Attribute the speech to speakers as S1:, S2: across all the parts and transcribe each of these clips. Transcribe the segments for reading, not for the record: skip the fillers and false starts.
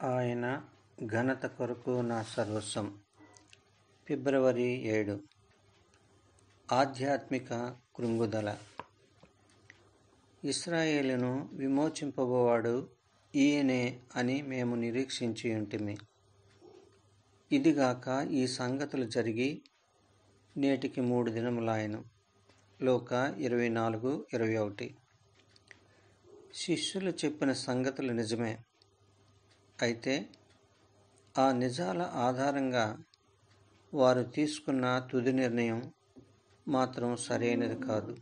S1: ఆయన ఘనత కొరకు నా సర్వస్వం. ఫిబ్రవరి 7. ఆధ్యాత్మిక కృంగుదల. ఇశ్రాయేలును విమోచింపబోవాడు ఈయనే అని మేము నిరీక్షించి ఉంటిమి. ఇదిగాక ఈ సంగతులు జరిగి నేటికి 3 దినములాయెను. లోక 24:21. శిష్యులు చెప్పిన సంగతులు నిజమే. అయితే ఆ నిజాల ఆధారంగా వారు తీసుకున్న తుది నిర్ణయం మాత్రం సరైనది కాదు.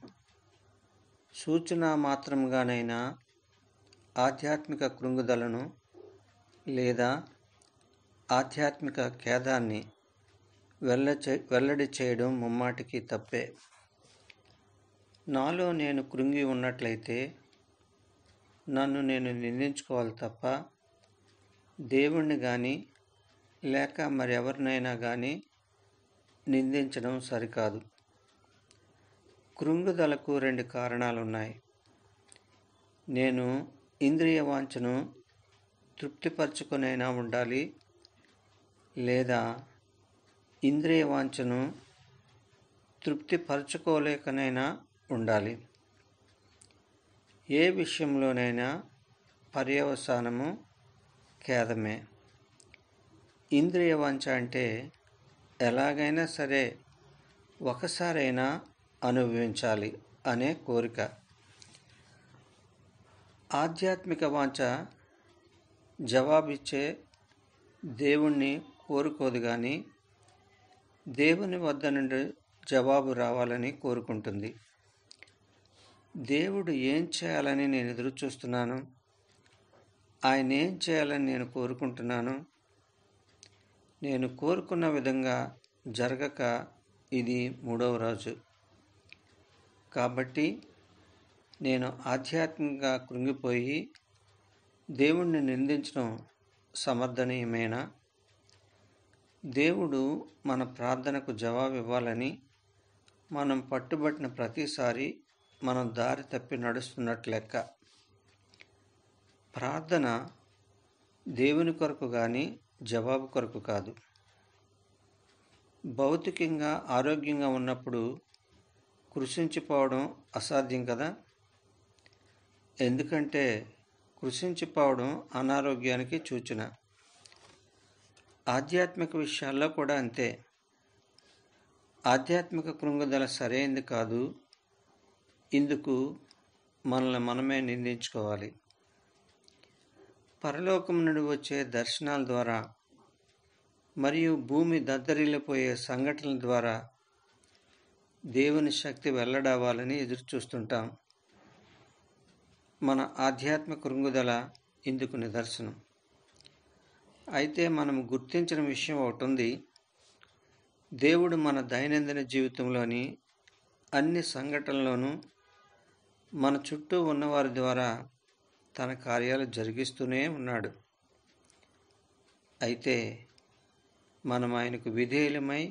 S1: సూచన మాత్రంగానైనా ఆధ్యాత్మిక కృంగుదలను లేదా ఆధ్యాత్మిక ఖేదాన్ని వెల్లడి చేయడం ముమ్మాటికి తప్పే. నాలో నేను కృంగి ఉన్నట్లయితే నన్ను నేను నిందించుకోవాలి తప్ప దేవుణ్ణి కానీ లేక మరెవరినైనా కానీ నిందించడం సరికాదు. కృంగుదలకు 2 కారణాలున్నాయి. నేను ఇంద్రియ వాంఛను తృప్తిపరచుకొనైనా ఉండాలి, లేదా ఇంద్రియ వాంఛను తృప్తిపరచుకోలేకనైనా ఉండాలి. ఏ విషయంలోనైనా పర్యవసానము ఖేదమే. ఇంద్రియ వాంఛ అంటే ఎలాగైనా సరే ఒకసారైనా అనుభవించాలి అనే కోరిక. ఆధ్యాత్మిక వాంఛ జవాబిచ్చే దేవుణ్ణి కోరుకోదు కానీ దేవుని వద్ద నుండి జవాబు రావాలని కోరుకుంటుంది. దేవుడు ఏం చేయాలని నేను ఎదురు చూస్తున్నాను, ఆయన ఏం చేయాలని నేను కోరుకుంటున్నాను. నేను కోరుకున్న విధంగా జరగక ఇది 3వ రోజు. కాబట్టి నేను ఆధ్యాత్మికంగా కృంగిపోయి దేవుణ్ణి నిందించడం సమర్థనీయమేనా? దేవుడు మన ప్రార్థనకు జవాబు ఇవ్వాలని మనం పట్టుబట్టిన ప్రతిసారి మనం దారి తప్పి నడుస్తున్నట్లు లెక్క. ప్రార్థన దేవుని కొరకు కానీ జవాబు కొరకు కాదు. భౌతికంగా ఆరోగ్యంగా ఉన్నప్పుడు కృషించిపోవడం అసాధ్యం కదా. ఎందుకంటే కృషించిపోవడం అనారోగ్యానికి సూచన. ఆధ్యాత్మిక విషయాల్లో కూడా అంతే. ఆధ్యాత్మిక కృంగుదల సరైనది కాదు. ఇందుకు మనల్ని మనమే నిందించుకోవాలి. పరలోకం నుండి వచ్చే దర్శనాల ద్వారా మరియు భూమి దద్దరిల్లిపోయే సంఘటనల ద్వారా దేవుని శక్తి వెల్లడవ్వాలని ఎదురుచూస్తుంటాం. మన ఆధ్యాత్మిక కృంగుదల ఇందుకు నిదర్శనం. అయితే మనం గుర్తించిన విషయం ఒకటి ఉంది. దేవుడు మన దైనందిన జీవితంలోని అన్ని సంఘటనల్లోనూ మన చుట్టూ ఉన్నవారి ద్వారా తన కార్యాలు జరిగిస్తూనే ఉన్నాడు. అయితే మనం ఆయనకు విధేయులమై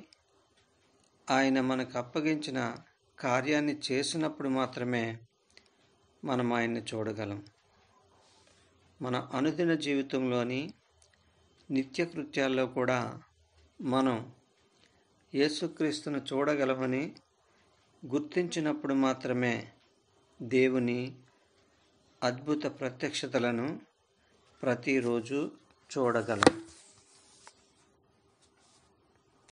S1: ఆయన మనకు అప్పగించిన కార్యాన్ని చేసినప్పుడు మాత్రమే మనం ఆయన్ని చూడగలం. మన అనుదిన జీవితంలోని నిత్యకృత్యాల్లో కూడా మనం యేసుక్రీస్తును చూడగలమని గుర్తించినప్పుడు మాత్రమే దేవుని అద్భుత ప్రత్యక్షతలను ప్రతిరోజు చూడగలం.